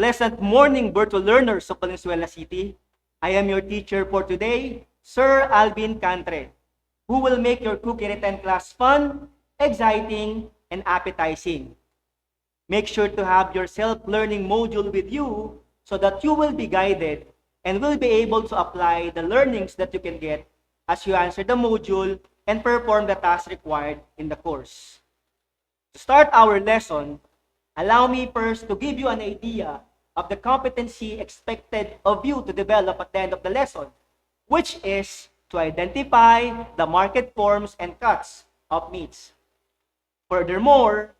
Pleasant morning, virtual learners of Valenzuela City. I am your teacher for today, Sir Alvin Cantre, who will make your cookie written class fun, exciting, and appetizing. Make sure to have your self-learning module with you so that you will be guided and will be able to apply the learnings that you can get as you answer the module and perform the tasks required in the course. To start our lesson, allow me first to give you an idea of the competency expected of you to develop at the end of the lesson, which is to identify the market forms and cuts of meats. Furthermore,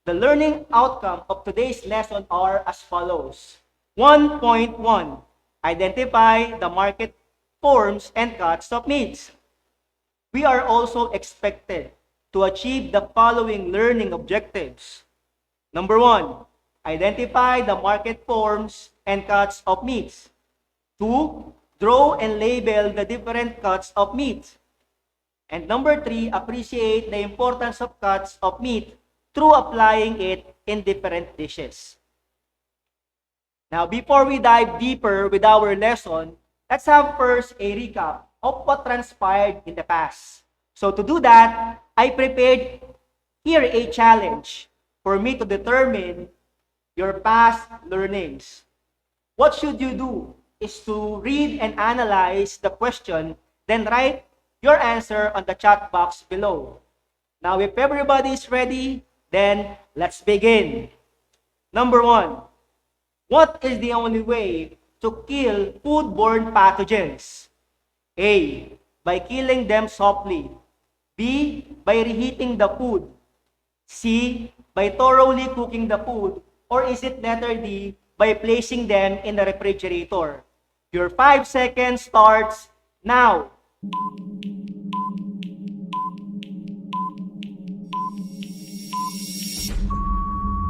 the learning outcome of today's lesson are as follows. 1.1. Identify the market forms and cuts of meats. We are also expected to achieve the following learning objectives. Number 1, identify the market forms and cuts of meats. 2, draw and label the different cuts of meat. And number 3, appreciate the importance of cuts of meat through applying it in different dishes. Now, before we dive deeper with our lesson, let's have first a recap of what transpired in the past. So to do that, I prepared here a challenge for me to determine your past learnings. What should you do is to read and analyze the question, then write your answer on the chat box below. Now, if everybody is ready, then let's begin. Number 1, what is the only way to kill foodborne pathogens? A, by killing them softly. B, by reheating the food. C, by thoroughly cooking the food. Or is it letter D, by placing them in the refrigerator? Your 5 seconds starts now.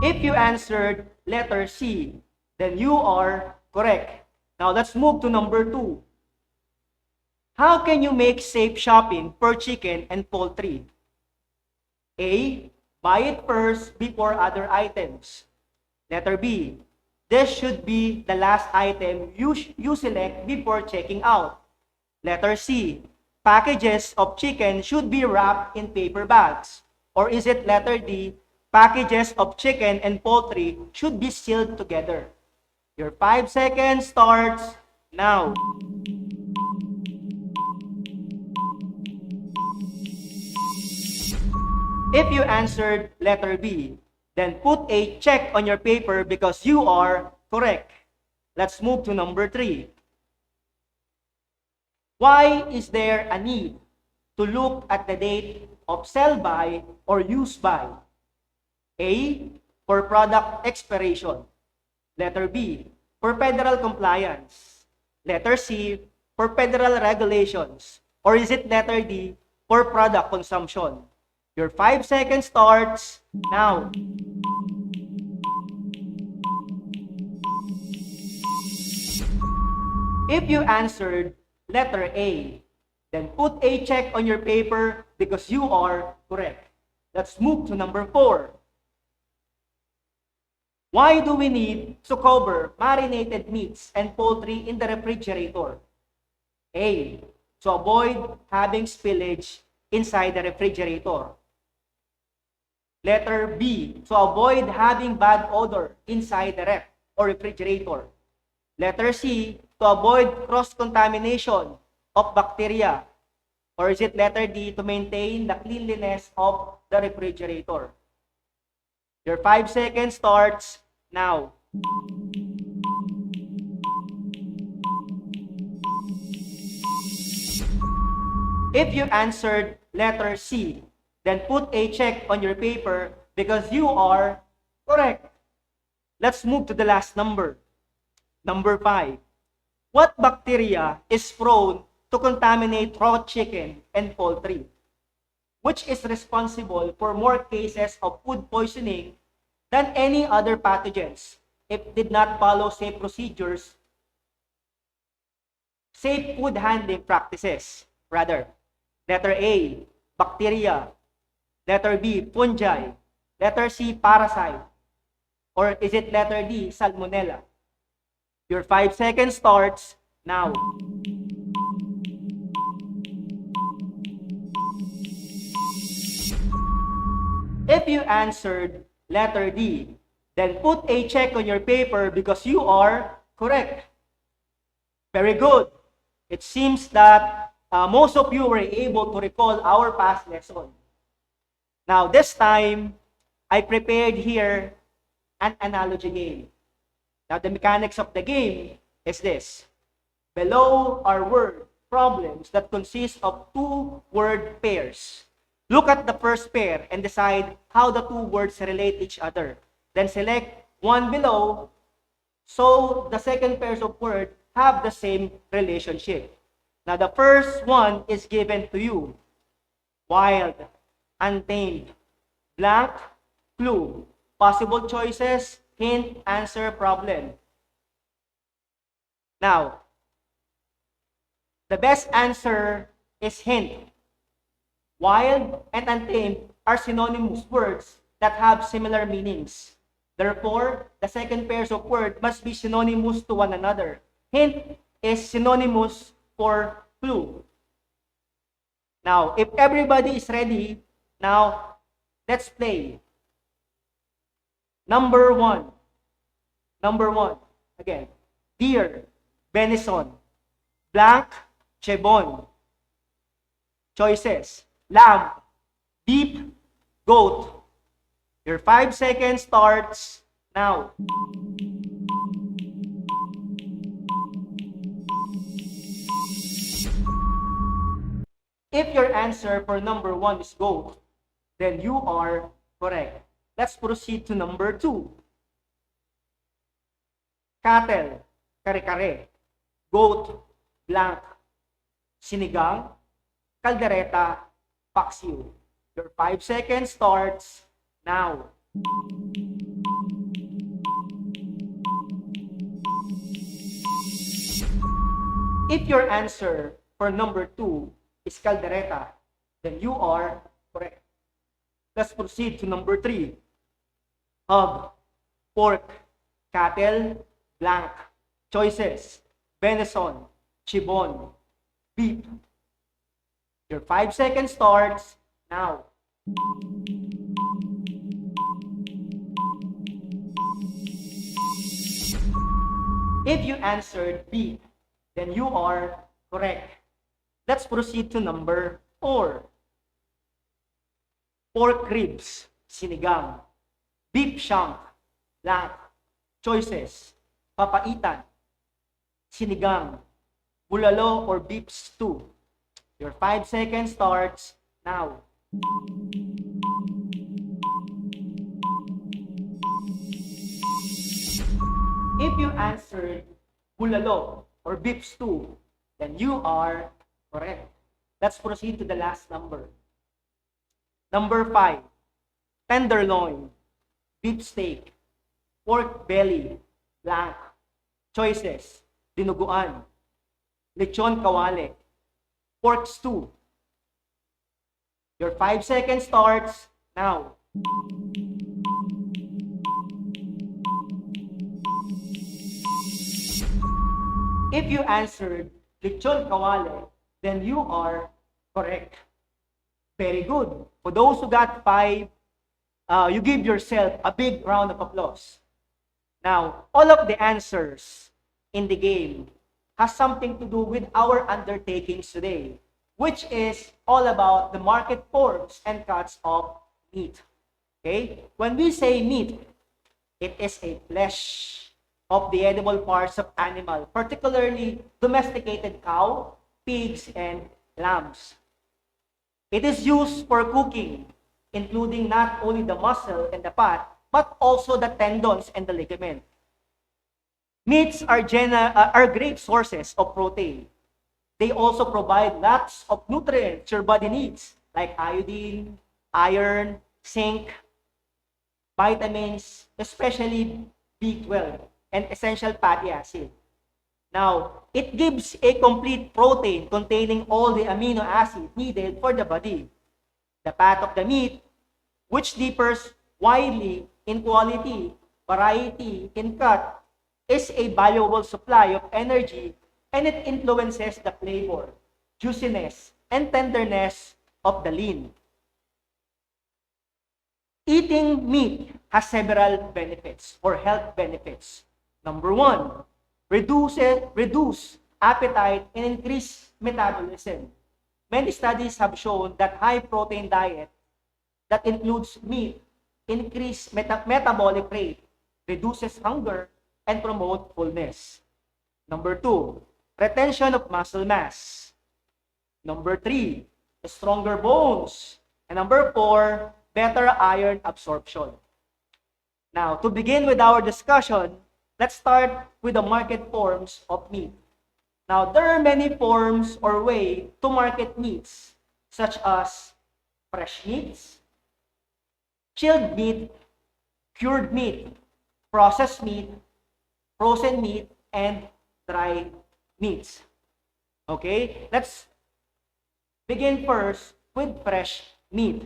If you answered letter C, then you are correct. Now let's move to number 2. How can you make safe shopping for chicken and poultry? A, buy it first before other items. Letter B, this should be the last item you select before checking out. Letter C, packages of chicken should be wrapped in paper bags. Or is it letter D, packages of chicken and poultry should be sealed together? Your 5 seconds starts now. If you answered letter B, then put a check on your paper because you are correct. Let's move to number 3. Why is there a need to look at the date of sell by or use by? A, for product expiration. Letter B, for federal compliance. Letter C, for federal regulations. Or is it letter D, for product consumption? Your 5 seconds starts now. If you answered letter A, then put a check on your paper because you are correct. Let's move to number 4. Why do we need to cover marinated meats and poultry in the refrigerator? A, to avoid having spillage inside the refrigerator. Letter B, to avoid having bad odor inside the ref or refrigerator. Letter C, to avoid cross-contamination of bacteria. Or is it letter D, to maintain the cleanliness of the refrigerator? Your 5 seconds starts now. If you answered letter C, then put a check on your paper because you are correct. Let's move to the last number. Number 5. What bacteria is prone to contaminate raw chicken and poultry, which is responsible for more cases of food poisoning than any other pathogens if did not follow safe procedures, safe food handling practices, rather? Letter A, bacteria. Letter B, fungi. Letter C, parasite. Or is it letter D, salmonella? Your 5 seconds starts now. If you answered letter D, then put a check on your paper because you are correct. Very good. It seems that most of you were able to recall our past lesson. Now, this time, I prepared here an analogy game. Now, the mechanics of the game is this. Below are word problems that consist of two word pairs. Look at the first pair and decide how the two words relate each other. Then select one below so the second pairs of words have the same relationship. Now, the first one is given to you. Wild, untamed, blank, clue. Possible choices, hint, answer, problem. Now, the best answer is hint. Wild and untamed are synonymous words that have similar meanings. Therefore, the second pairs of words must be synonymous to one another. Hint is synonymous for clue. Now, if everybody is ready, now let's play. Number one. Again. Deer, venison, blank, chebon. Choices. Lamb, beef, goat. Your 5 seconds starts now. If your answer for number one is goat, then you are correct. Let's proceed to number two. Cattle, kare-kare. Goat, blank. Sinigang, kaldereta, paksiw. Your 5 seconds starts now. If your answer for number two is caldereta, then you are correct. Let's proceed to number three. Hog, pork, cattle, blank. Choices, venison, chibon, beef. Your 5 seconds starts now. If you answered beef, then you are correct. Let's proceed to number 4. Pork ribs, sinigang. Beef shank, blank. Choices, papaitan, sinigang, bulalo or beef stew. Your 5 seconds starts now. If you answered bulalo or beef stew, then you are correct. Let's proceed to the last number. Number 5, tenderloin, beef steak, pork belly, blank. Choices, dinuguan, lechon kawale, pork stew. Your 5 seconds starts now. If you answered lechon kawale, then you are correct. Very good. For those who got 5, you give yourself a big round of applause. Now, all of the answers in the game has something to do with our undertakings today, which is all about the market forms and cuts of meat. Okay? When we say meat, it is a flesh of the edible parts of animal, particularly domesticated cow, pigs, and lambs. It is used for cooking, including not only the muscle and the fat, but also the tendons and the ligament. Meats are great sources of protein. They also provide lots of nutrients your body needs, like iodine, iron, zinc, vitamins, especially B12, and essential fatty acid. Now, it gives a complete protein containing all the amino acids needed for the body. The fat of the meat, which differs widely in quality, variety, in cut, is a valuable supply of energy, and it influences the flavor, juiciness, and tenderness of the lean. Eating meat has several benefits or health benefits. Number one, reduce appetite and increase metabolism. Many studies have shown that high protein diet that includes meat increase metabolic rate, reduces hunger, and promote fullness. Number two, retention of muscle mass. Number three, stronger bones. And number four, better iron absorption. Now, to begin with our discussion, let's start with the market forms of meat. Now, there are many forms or way to market meats, such as fresh meats, chilled meat, cured meat, processed meat, frozen meat, and dry meats. Okay, let's begin first with fresh meat.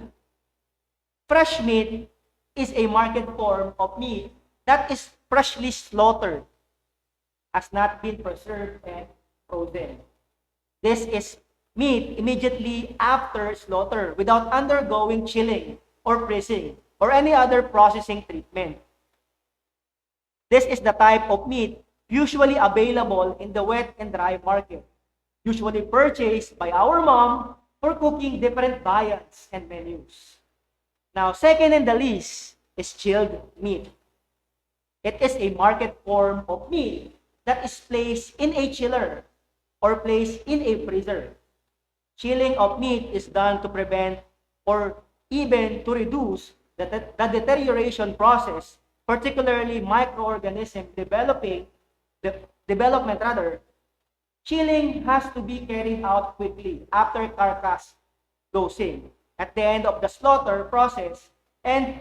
Fresh meat is a market form of meat that is freshly slaughtered, has not been preserved and frozen. This is meat immediately after slaughter without undergoing chilling or freezing or any other processing treatment. This is the type of meat usually available in the wet and dry market, usually purchased by our mom for cooking different viands and menus. Now, second in the list is chilled meat. It is a market form of meat that is placed in a chiller or placed in a freezer. Chilling of meat is done to prevent or even to reduce the deterioration process, particularly microorganism development rather. Chilling has to be carried out quickly after carcass dosing at the end of the slaughter process, and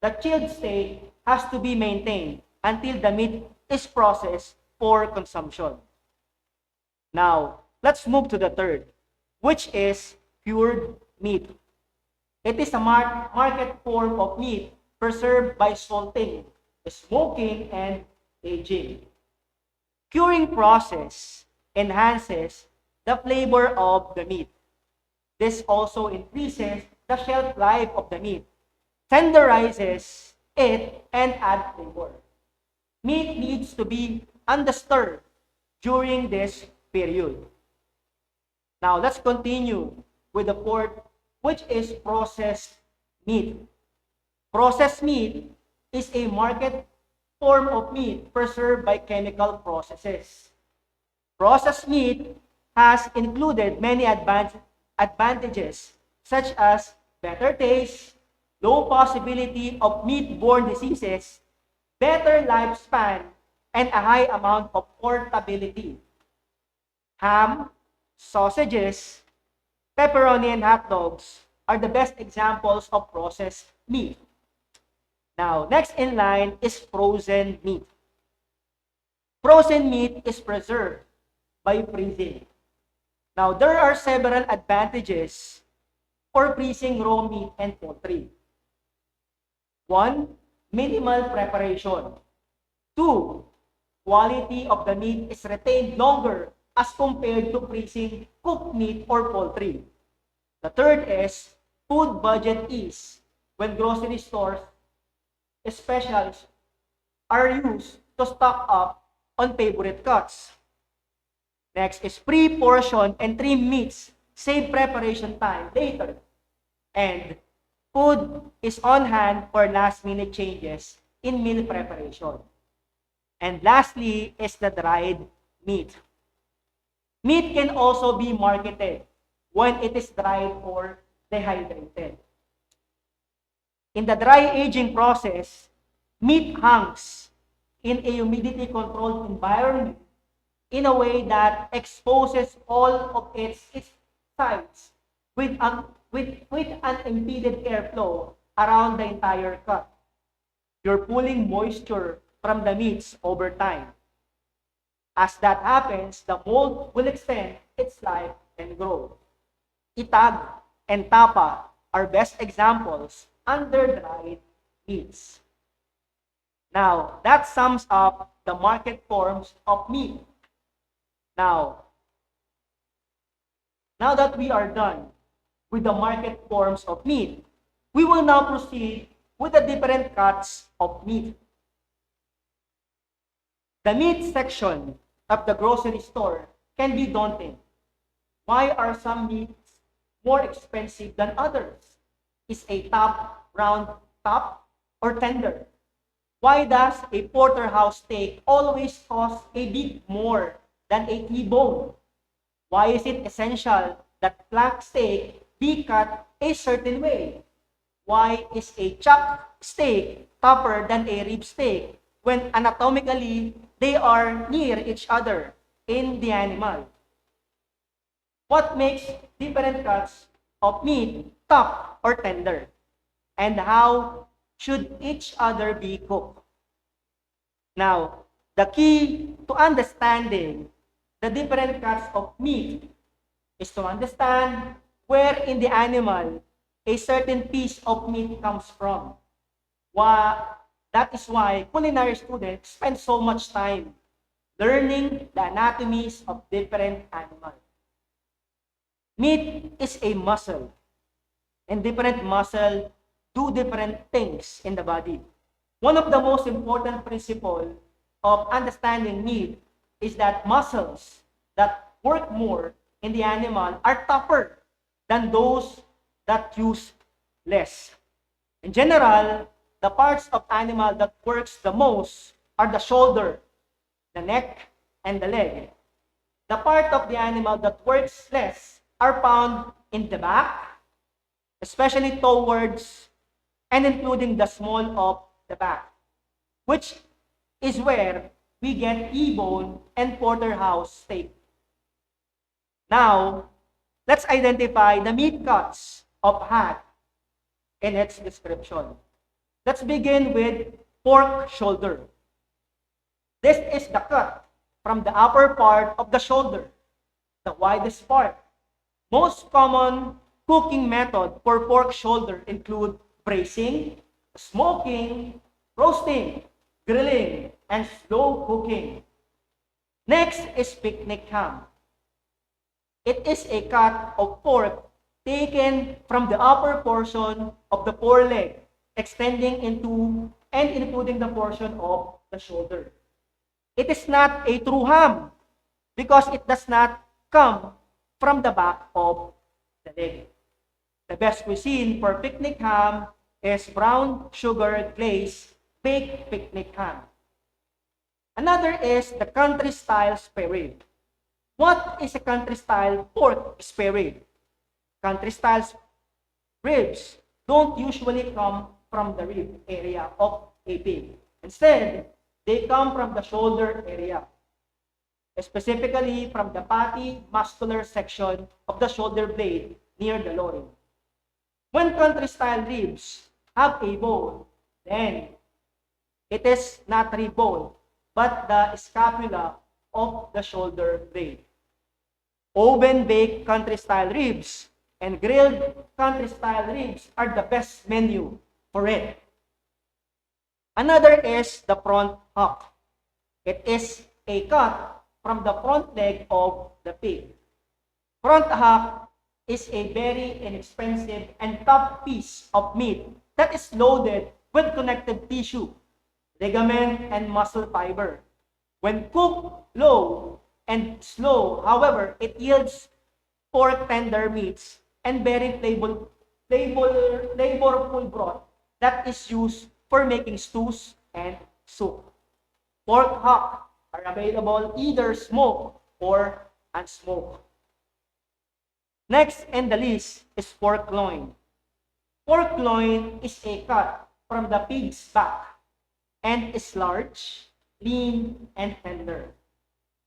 the chilled state has to be maintained until the meat is processed for consumption. Now, let's move to the third, which is cured meat. It is a market form of meat preserved by salting, smoking, and aging. Curing process enhances the flavor of the meat. This also increases the shelf life of the meat, tenderizes it, and adds flavor. Meat needs to be undisturbed during this period. Now, let's continue with the fourth, which is processed meat. Processed meat is a market form of meat preserved by chemical processes. Processed meat has included many advantages, such as better taste, low possibility of meat-borne diseases, better lifespan, and a high amount of portability. Ham, sausages, pepperoni, and hot dogs are the best examples of processed meat. Now, next in line is frozen meat. Frozen meat is preserved by freezing. Now, there are several advantages for freezing raw meat and poultry. 1, minimal preparation. 2, quality of the meat is retained longer as compared to freezing cooked meat or poultry. The third is food budget ease. When grocery stores specials are used to stock up on favorite cuts. Next is pre-portion and trim meats, save preparation time later. And food is on hand for last-minute changes in meal preparation. And lastly is the dried meat. Meat can also be marketed when it is dried or dehydrated. In the dry aging process, meat hangs in a humidity-controlled environment in a way that exposes all of its sides with unimpeded airflow around the entire cut. You're pulling moisture from the meats over time. As that happens, the mold will extend its life and grow. Itag and tapa are best examples under dried meats. Now, that sums up the market forms of meat. Now that we are done with the market forms of meat, we will now proceed with the different cuts of meat. The meat section of the grocery store can be daunting. Why are some meats more expensive than others? Is a top round top or tender? Why does a porterhouse steak always cost a bit more than a T-bone? Why is it essential that flank steak be cut a certain way? Why is a chuck steak tougher than a rib steak when anatomically they are near each other in the animal? What makes different cuts of meat tough or tender? And how should each other be cooked? Now, the key to understanding the different cuts of meat is to understand where in the animal a certain piece of meat comes from. That is why culinary students spend so much time learning the anatomies of different animals. Meat is a muscle, and different muscles do different things in the body. One of the most important principles of understanding meat is that muscles that work more in the animal are tougher than those that use less. In general, the parts of animal that works the most are the shoulder, the neck, and the leg. The part of the animal that works less are found in the back, especially towards and including the small of the back, which is where we get T-bone and porterhouse steak. Now, let's identify the meat cuts of hog in its description. Let's begin with pork shoulder. This is the cut from the upper part of the shoulder, the widest part. Most common cooking method for pork shoulder include braising, smoking, roasting, grilling, and slow cooking. Next is picnic ham. It is a cut of pork taken from the upper portion of the foreleg, extending into and including the portion of the shoulder. It is not a true ham because it does not come from the back of the leg. The best cuisine for picnic ham is brown sugar glazed baked picnic ham. Another is the country style spare rib. What is a country style pork spare rib? Country style ribs don't usually come from the rib area of a pig. Instead, they come from the shoulder area, specifically from the fatty muscular section of the shoulder blade near the loin. When country style ribs have a bone, then it is not rib bone, but the scapula of the shoulder blade. Oven baked country style ribs and grilled country style ribs are the best menu for it. Another is the front hock. It is a cut from the front leg of the pig. Front hock is a very inexpensive and tough piece of meat that is loaded with connective tissue, ligament, and muscle fiber. When cooked low and slow, however, it yields pork tender meats and very flavorful broth that is used for making stews and soup. Pork hock are available either smoked or unsmoked. Next in the list is pork loin. Pork loin is a cut from the pig's back and is large, lean, and tender.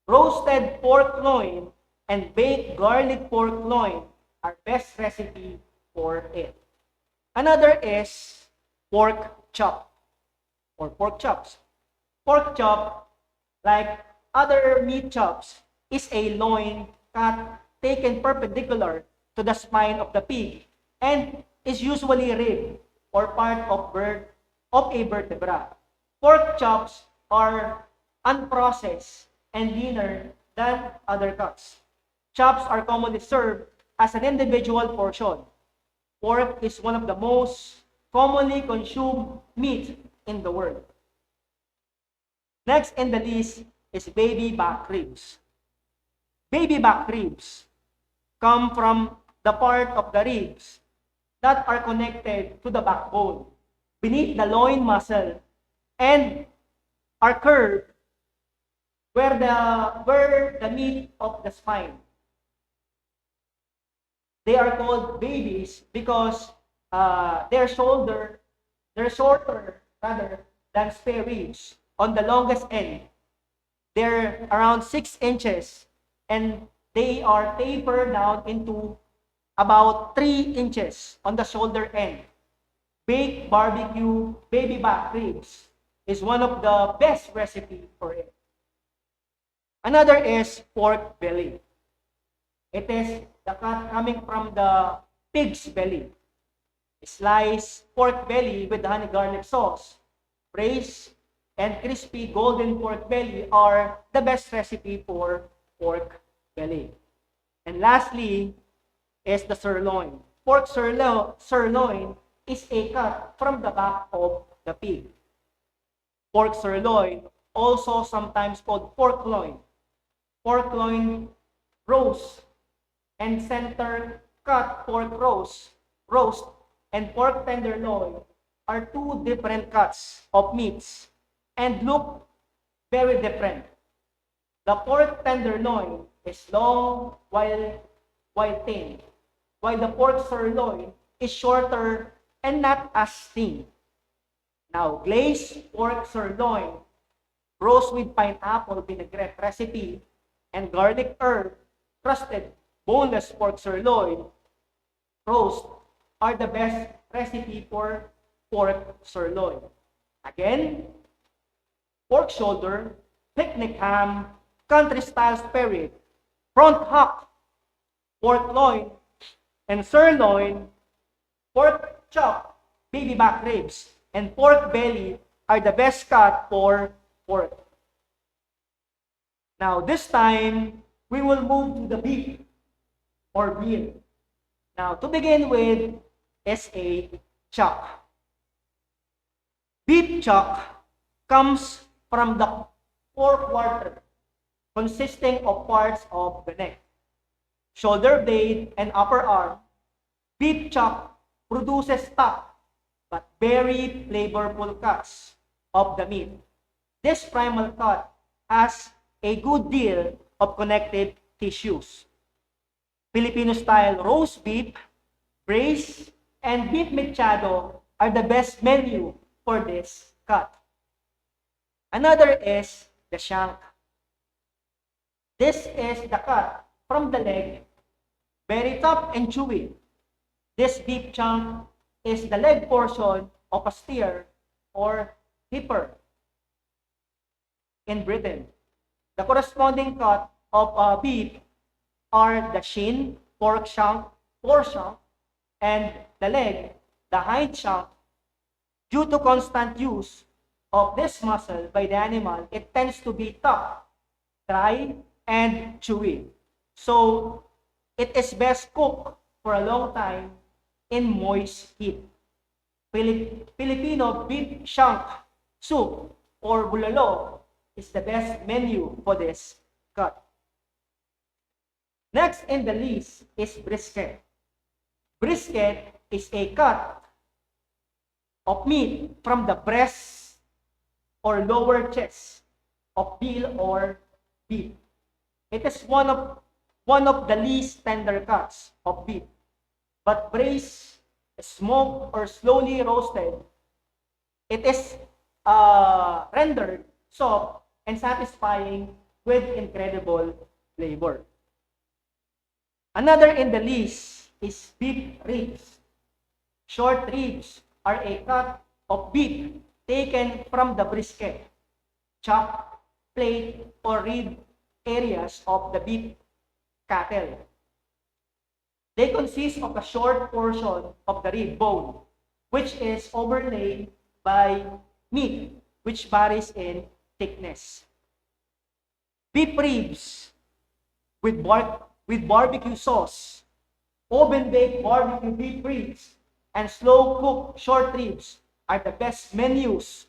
Roasted pork loin and baked garlic pork loin are best recipe for it. Another is pork chop or pork chops. Pork chop, like other meat chops, is a loin cut taken perpendicular to the spine of the pig and is usually rib or part of a vertebra. Pork chops are unprocessed, and leaner than other cuts. Chops are commonly served as an individual portion. Pork is one of the most commonly consumed meat in the world. Next in the list is baby back ribs. Baby back ribs come from the part of the ribs that are connected to the backbone beneath the loin muscle and are curved where the meat of the spine. They are called babies because they're shorter rather than spare ribs on the longest end. They're around 6 inches and they are tapered down into about 3 inches on the shoulder end. Baked barbecue baby back ribs is one of the best recipe for it. Another is pork belly. It is the cut coming from the pig's belly. Sliced pork belly with honey garlic sauce, braised and crispy golden pork belly are the best recipe for pork belly. And lastly is the sirloin. Pork sirloin is a cut from the back of the pig. Pork sirloin, also sometimes called pork loin. Pork loin roast and center cut pork roast and pork tenderloin are two different cuts of meats and look very different. The pork tenderloin is long while thin, while the pork sirloin is shorter and not as thin. Now, glazed pork sirloin, roast with pineapple vinaigrette recipe, and garlic herb, crusted boneless pork sirloin roast are the best recipe for pork sirloin. Again, pork shoulder, picnic ham, country style spare rib, front hock, pork loin, and sirloin, pork chop, baby back ribs, and pork belly are the best cut for pork. Now, this time, we will move to the beef or veal. Now, to begin with is a chuck. Beef chuck comes from the forequarter, consisting of parts of the neck, shoulder blade, and upper arm. Beef chuck produces tough but very flavorful cuts of the meat. This primal cut has a good deal of connective tissues. Filipino-style roast beef, braised, and beef mechado are the best menu for this cut. Another is the shank. This is the cut from the leg, very tough and chewy. This beef chunk is the leg portion of a steer or heifer in Britain. The corresponding cut of beef are the shin, pork shank, and the leg, the hind shank. Due to constant use of this muscle by the animal, it tends to be tough, dry, and chewy. So, it is best cooked for a long time in moist heat. Filipino beef shank soup or bulalo is the best menu for this cut. Next in the list is brisket. Brisket is a cut of meat from the breast or lower chest of veal or beef. It is one of the least tender cuts of beef, but braised, smoked, or slowly roasted, it is rendered soft and satisfying with incredible flavor. Another in the list is beef ribs. Short ribs are a cut of beef taken from the brisket, chop, plate, or rib areas of the beef cattle. They consist of a short portion of the rib bone, which is overlaid by meat, which varies in thickness. beef ribs with barbecue sauce, oven-baked barbecue beef ribs, and slow-cooked short ribs are the best menus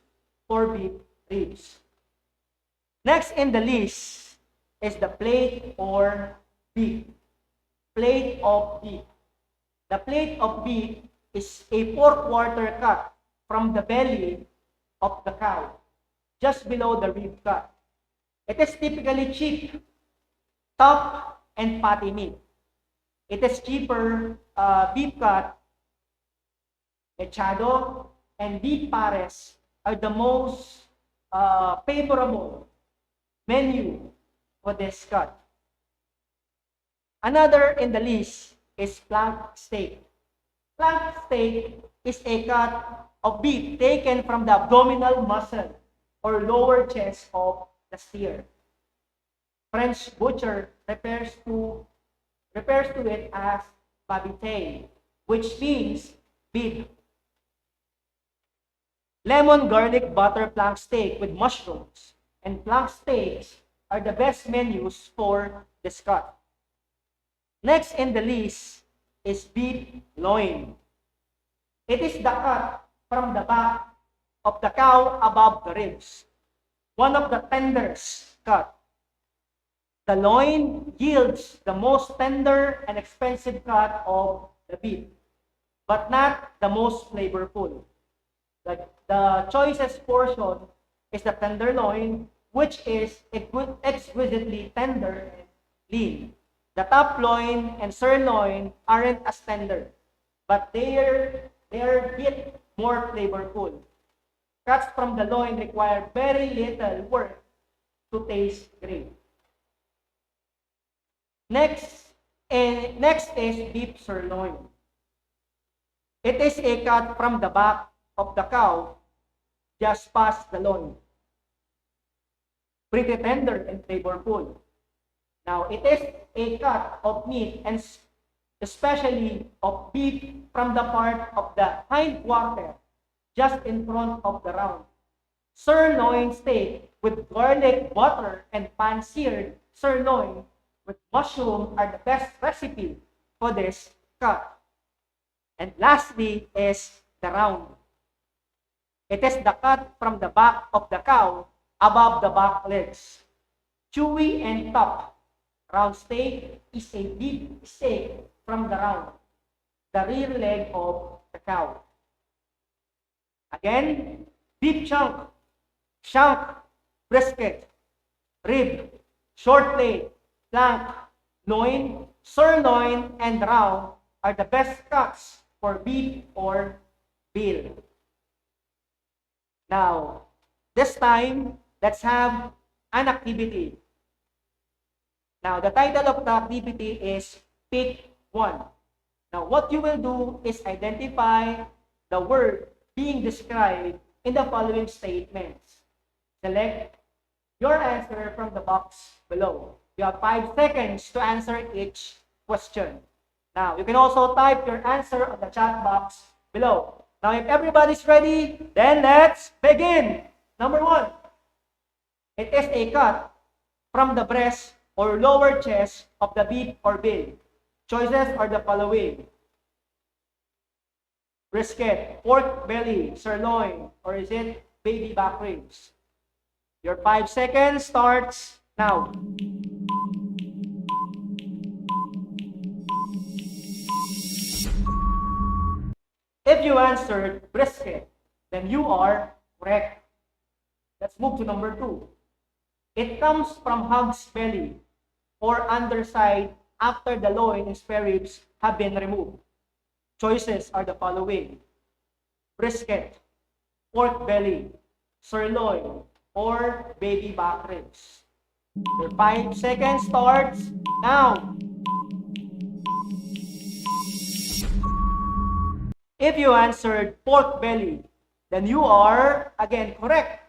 for beef ribs. Next in the list is the plate or beef. Plate of beef. The plate of beef is a 4/4 cut from the belly of the cow, just below the rib cut. It is typically cheap, tough, and fatty meat. It is cheaper beef cut, mechado, and beef pares are the most favorable menu for this cut. Another in the list is flank steak. Flank steak is a cut of beef taken from the abdominal muscle or lower chest of the steer. French butcher refers to it as babite, which means beef. Lemon garlic butter flank steak with mushrooms and flank steaks are the best menus for this cut. Next in the list is beef loin. It is the cut from the back of the cow above the ribs, one of the tenderest cut. The loin yields the most tender and expensive cut of the beef, but not the most flavorful. The choicest portion is the tenderloin, which is exquisitely tender and lean. The top loin and sirloin aren't as tender, but they're a bit more flavorful. Cuts from the loin require very little work to taste great. Next is beef sirloin. It is a cut from the back of the cow just past the loin. Pretty tender and flavorful. Now, it is a cut of meat and especially of beef from the part of the hindquarter just in front of the round. Sirloin steak with garlic butter and pan-seared sirloin with mushroom are the best recipe for this cut. And lastly is the round. It is the cut from the back of the cow above the back legs. Chewy and tough. Round steak is a beef steak from the round, the rear leg of the cow. Again, beef chunk, shank, brisket, rib, short plate, flank, loin, sirloin, and round are the best cuts for beef or veal. Now, this time, let's have an activity. Now, the title of the activity is Pick One. Now, what you will do is identify the word being described in the following statements. Select your answer from the box below. You have 5 seconds to answer each question. Now, you can also type your answer on the chat box below. Now, if everybody's ready, then let's begin. Number 1. It is a cut from the breast or lower chest of the beef or veal. Choices are the following. Brisket, pork belly, sirloin, or is it baby back ribs? Your 5 seconds starts now. If you answered brisket, then you are correct. Let's move to number 2. It comes from hog's belly or underside after the loin and spare ribs have been removed. Choices are the following. Brisket, pork belly, sirloin, or baby back ribs. Your 5 seconds starts now. If you answered pork belly, then you are, again, correct.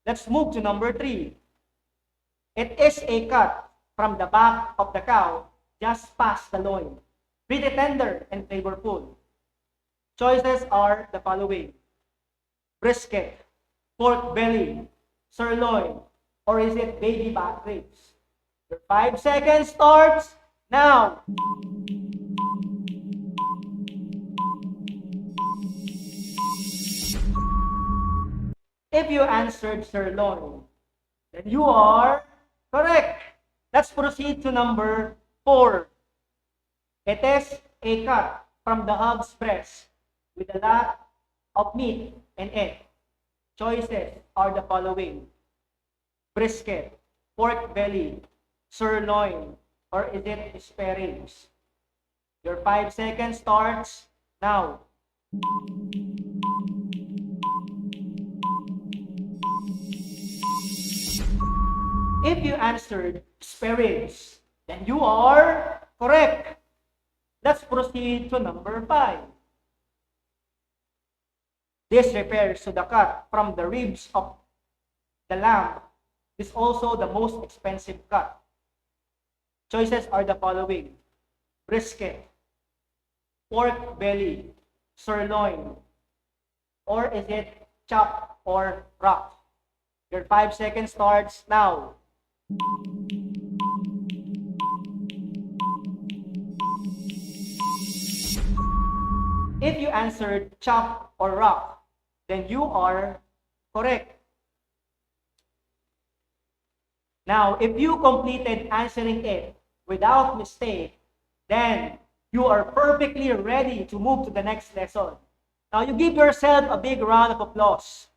Let's move to number 3. It is a cut from the back of the cow just past the loin. Pretty tender and flavorful. Choices are the following. Brisket, pork belly, sirloin, or is it baby back ribs? Your 5 seconds starts now. If you answered sirloin, then you are correct. Let's proceed to number 4. It is a cut from the hog's breast with a lot of meat and egg. Choices are the following: brisket, pork belly, sirloin, or is it spare ribs? Your 5 seconds starts now. If you answered spare ribs, then you are correct. Let's proceed to number 5. This refers to the cut from the ribs of the lamb. This is also the most expensive cut. Choices are the following: brisket, pork belly, sirloin, or is it chop or rack? Your 5 seconds starts now. If you answered chop or rack, then you are correct. Now, if you completed answering it without mistake, then you are perfectly ready to move to the next lesson. Now, you give yourself a big round of applause.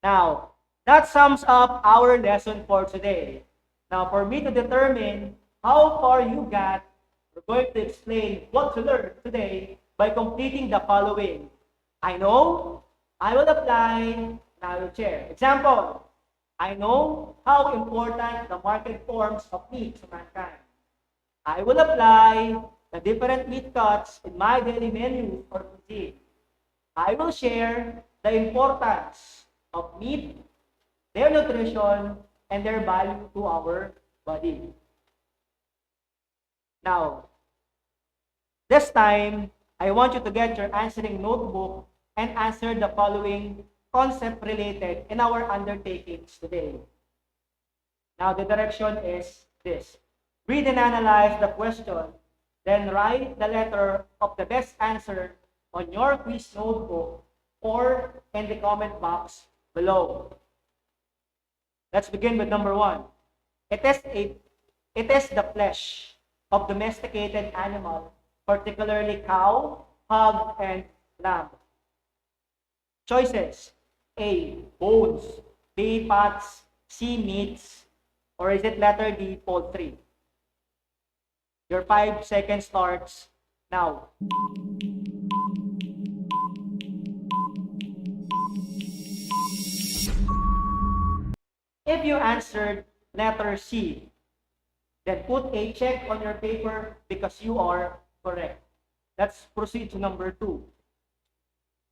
Now, that sums up our lesson for today. Now, for me to determine how far you got, we're going to explain what to learn today by completing the following: I know, I will apply, and I will share. Example: I know how important the market forms of meat to mankind. I will apply the different meat cuts in my daily menu or cuisine. I will share the importance of meat, their nutrition, and their value to our body. Now, this time, I want you to get your answering notebook and answer the following concept related in our undertakings today. Now, the direction is this: read and analyze the question, then write the letter of the best answer on your quiz notebook or in the comment box below. Let's begin with number 1. It is the flesh of domesticated animal, particularly cow, hog, and lamb. Choices: A, bones, B, fats, C, meats, or is it letter D, poultry? Your 5 seconds starts now. If you answered letter C, then put a check on your paper because you are correct. Let's proceed to number 2.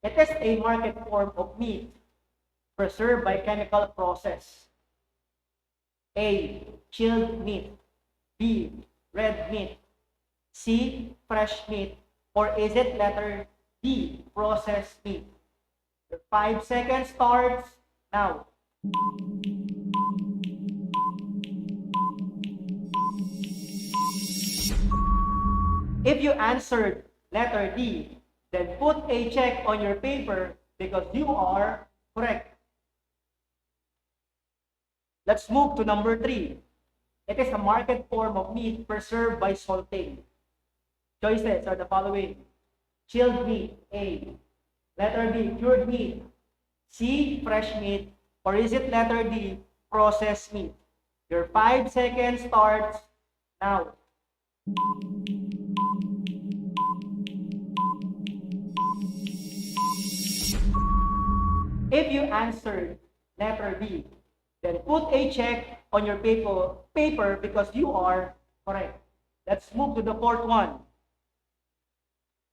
It is a market form of meat preserved by chemical process. A, chilled meat, B, red meat, C, fresh meat, or is it letter D, processed meat? Your 5 seconds starts now. If you answered letter D, then put a check on your paper because you are correct. Let's move to number 3. It is a market form of meat preserved by salting. Choices are the following: chilled meat, A, letter B, cured meat, C, fresh meat, or is it letter D, processed meat? Your 5 seconds starts now. If you answered letter B, then put a check on your paper because you are correct. Let's move to the 4th one.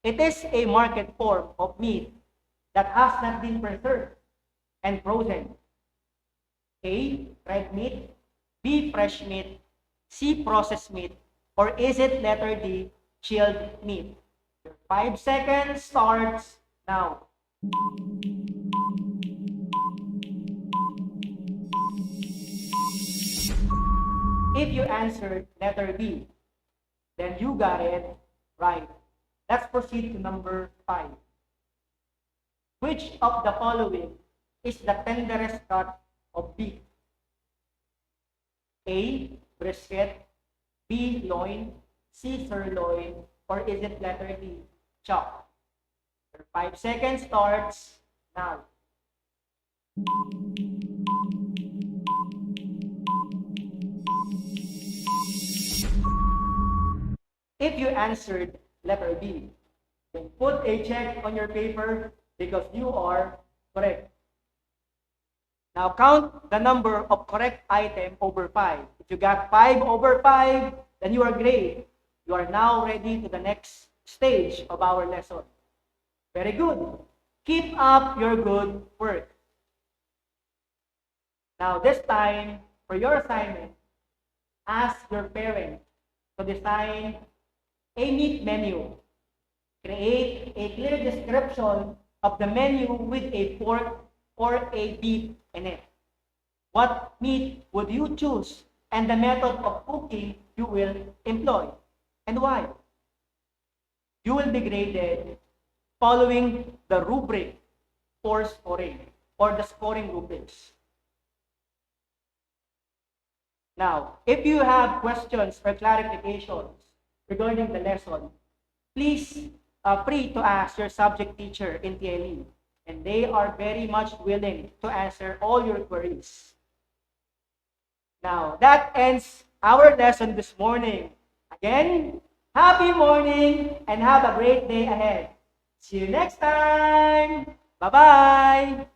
It is a market form of meat that has not been preserved and frozen. A, red meat, B, fresh meat, C, processed meat, or is it letter D, chilled meat? Your 5 seconds starts now. If you answered letter B, then you got it right. Let's proceed to number 5. Which of the following is the tenderest cut of beef? A, brisket, B, loin, C, sirloin, or is it letter D, chop? Your 5 seconds starts now. If you answered letter B, then put a check on your paper because you are correct. Now count the number of correct item over 5. If you got 5 over 5, then you are great. You are now ready to the next stage of our lesson. Very good. Keep up your good work. Now this time, for your assignment, ask your parent to design a meat menu. Create a clear description of the menu with a pork or a beef in it. What meat would you choose and the method of cooking you will employ and why? You will be graded following the rubric for scoring or the scoring rubrics. Now, if you have questions or clarifications regarding the lesson, please free to ask your subject teacher in TLE, and they are very much willing to answer all your queries. Now, that ends our lesson this morning. Again, happy morning and have a great day ahead. See you next time. Bye-bye.